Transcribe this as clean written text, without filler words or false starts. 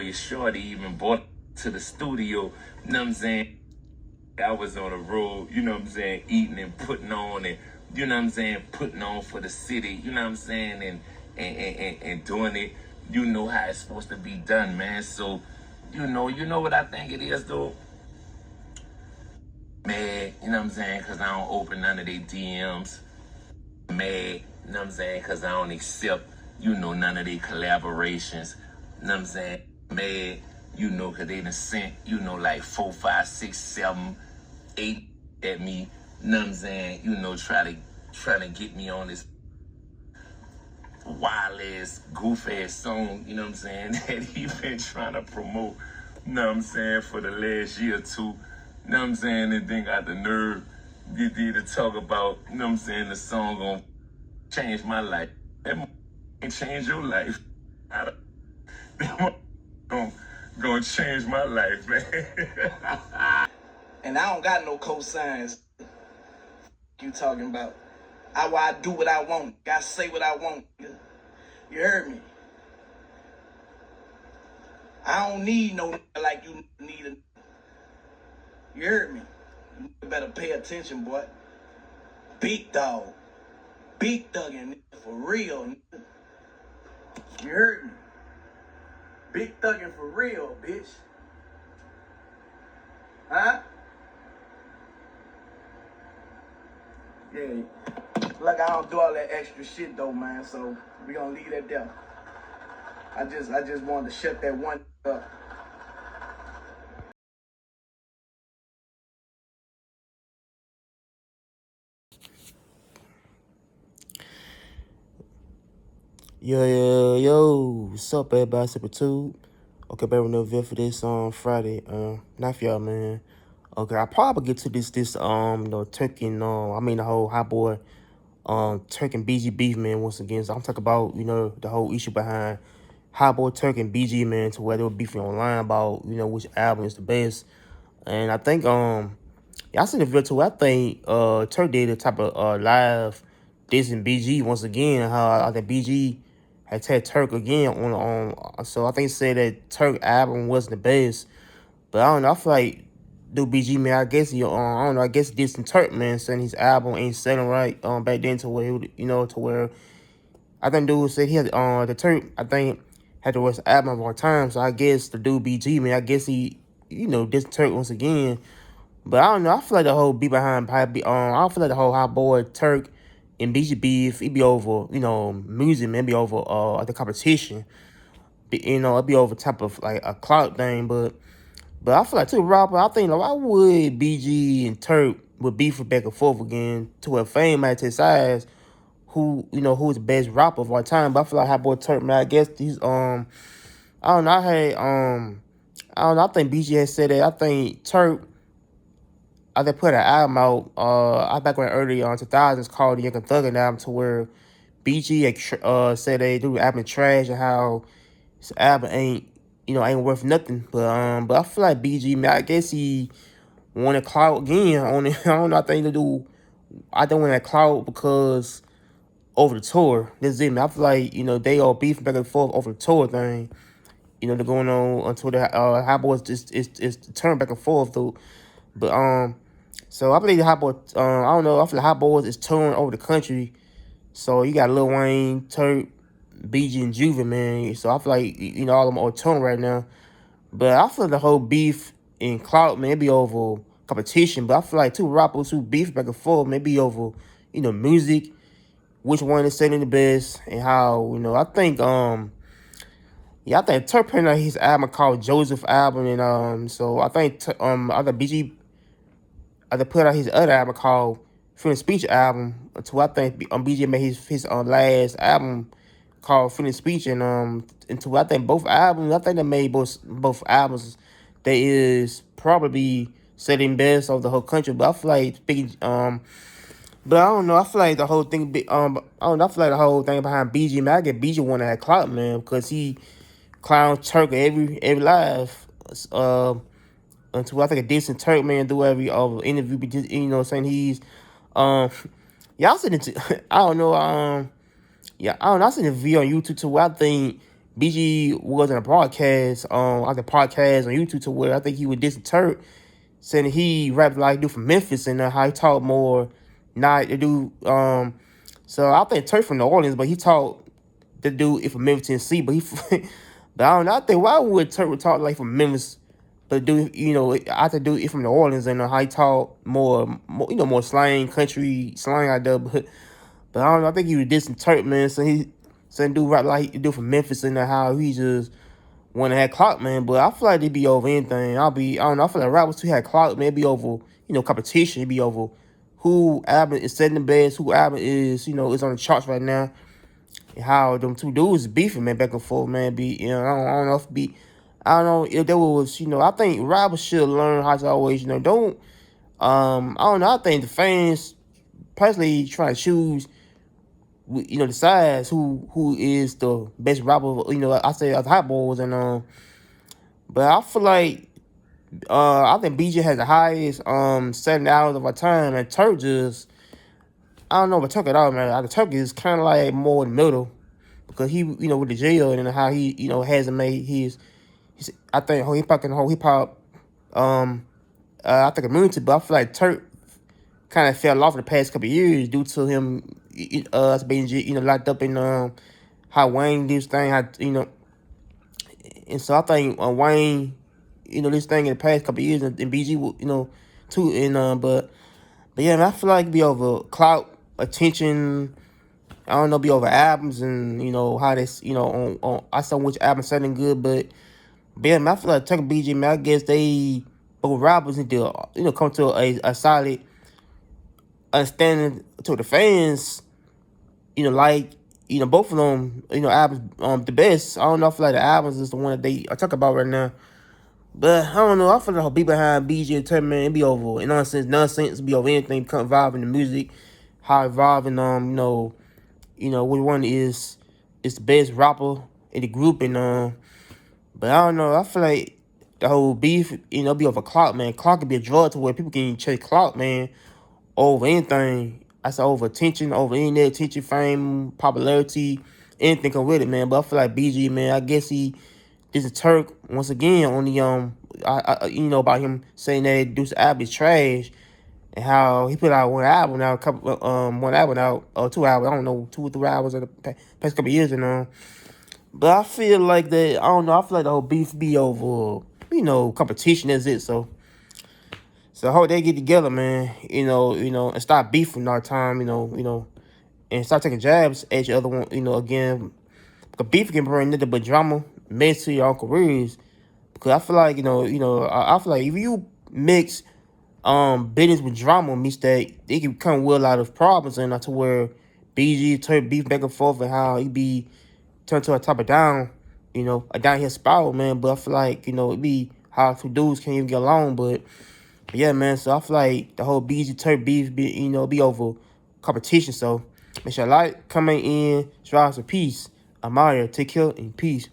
your shorty even brought to the studio, you know what I'm saying? I was on the road, you know what I'm saying, eating and putting on and, you know what I'm saying, putting on for the city, you know what I'm saying, and doing it, you know how it's supposed to be done, man. So, you know what I think it is, though? Mad, you know what I'm saying, because I don't open none of their DMs. Mad, you know what I'm saying, because I don't accept, none of their collaborations. You know what I'm saying? Mad, because they done sent, like 4, 5, 6, 7, 8 at me. You know what I'm saying? Trying to get me on this wild ass, goof ass song, you know what I'm saying, that he been trying to promote, you know what I'm saying, for the last year or two. You know what I'm saying? And then got the nerve to talk about, you know what I'm saying, the song gonna change my life. That ain't change your life. That gonna change my life, man. And I don't got no cosigns. You talking about? I do what I want. Gotta say what I want. You heard me? I don't need no like you need a. You heard me? You better pay attention, boy. Big dog. Big thuggin' for real. You heard me? Big thuggin' for real, bitch. Huh? Yeah. Like I don't do all that extra shit though, man. So we gonna leave that there. I just wanted to shut that one up. Yo, what's up, everybody? Super 2. Okay, baby, no video for this on Friday. Not for y'all, man. Okay, I'll probably get to this, Turk and, the whole HotBoy, Turk and BG beef, man, once again. So I'm talking about, the whole issue behind HotBoy, Turk, and BG, man, to where they were beefing online about, which album is the best. And I think, y'all seen the video too. I think, Turk did a type of, live dissing BG once again, how I think BG had tagged Turk again so I think said that Turk album wasn't the best. But I don't know, I feel like BG, man, I guess he I don't know, I guess dissing Turk, man, saying his album ain't selling right back then to where he would, to where I think dude said he had the Turk, I think, had the worst album of all time. So I guess the dude BG, man, I guess he, dissing Turk once again. But I don't know. I feel like the whole beef behind I don't feel like the whole HotBoy, Turk, and BG beef, it be over, music, man, it be over the competition. It be over type of like a clout thing. But I feel like too, Robert, I think why would BG and Turk would beef back and forth again to where fame at his size, who's the best rapper of all time. But I feel like HotBoy Turk, man, I guess these I don't know, I don't know, I think BG had said that. I think Turk, they put an album out, I back when early 2000s called the Young Thugger album, to where BG said they do the album trash and how this album ain't worth nothing. But I feel like BG, man, I guess he wanted Clout again on it. I don't know. I don't want that Clout because over the tour. This is it, man. I feel like they all beefing back and forth over the tour thing. They're going on Twitter. HotBoy is turn back and forth though. But so I believe the HotBoy. I don't know. I feel like HotBoy is touring over the country. So you got Lil Wayne, Turk, BG, and Juven, man. So I feel like all of them are touring right now. But I feel like the whole beef in Clout, man, it be over competition. But I feel like two rappers who beef back and forth, maybe over music, which one is selling the best, and how I think I think Turk put out his album called Joseph album, and so I think other BG put out his other album called Freedom Speech album. So I think BG made his last album called Freedom Speech, and to I think both albums, I think they made both albums that is probably selling best of the whole country. But I feel like speaking but I don't know. I feel like the whole thing I don't know. I feel like the whole thing behind BG, man, I get BG one that Clout, man, because he clowns Turk every live. Until I think a decent Turk, man, do every interview, saying he's y'all seen it. I don't know. Yeah, I don't know. I seen a video on YouTube too where I think BG was in a podcast, on YouTube to where I think he would diss Turk, saying that he rapped like dude from Memphis and how he talk more not the dude. So I think Turk from New Orleans, but he talked the dude from Memphis, Tennessee. But but I don't know. I think why would Turk talk like from Memphis, but dude, I think dude from New Orleans and how he talk more slang, country slang out there. But I don't know. I think he was dissing Turk, man. So dude rap like he do from Memphis and how he just want to have clout, man. But I feel like it'd be over anything. I don't know. I feel like rappers who had clout, man, it'd be over, competition. It'd be over who album is setting the best, who album is, is on the charts right now. And how them two dudes beefing, man, back and forth, man. I don't know I don't know if there was, I think rappers should learn how to always, don't, I don't know. I think the fans personally try to choose, decides who is the best rapper. I say as HotBoys but I feel like I think BJ has the highest 7 hours of our time, and Turk just I don't know about Turk at all, man. Turk is kind of like more in the middle because he with the jail and how he hasn't made his I think whole hip hop I think immunity, but I feel like Turk kind of fell off in the past couple of years due to him being locked up in how Wayne did his thing, and so I think Wayne, this thing in the past couple of years, and BG, too, and but yeah, man, I feel like it'd be over clout, attention. I don't know, be over albums and how this, on I saw which album sounding good, but yeah, man, I feel like Turk and BG, man, I guess they both rappers need to come to a solid understanding to the fans. Both of them, albums, the best. I don't know. I feel like the albums is the one that they are talking about right now. But I don't know. I feel like the whole beat behind BG and Turk, man, it be over. Nonsense, be over anything. Become involved in the music, how involving which one is the best rapper in the group, and but I don't know. I feel like the whole beef, be over clout, man. Clout can be a drug to where people can chase clout, man, over anything. I said over attention, over internet attention, fame, popularity, anything come with it, man. But I feel like BG, man, I guess this is Turk once again on the about him saying that Deuce album is trash and how he put out one album now, one album out or 2 hours, I don't know, 2 or 3 hours in the past couple of years and but I feel like that I don't know. I feel like the whole beef be over, competition is it. So I hope they get together, man. And stop beefing all the time. And start taking jabs at each other. Again, because beef can bring nothing but drama, mess to your own careers. Because I feel like I feel like if you mix business with drama, means that it can come with a lot of problems, and to where BG turn beef back and forth and how he be turned to a top of down, a downhill spiral, man. But I feel like it be how two dudes can't even get along, but. Yeah, man. So I feel like the whole BG Turk beef be over competition. So make sure you like, comment in, strive for peace. I'm out here. Take care and peace.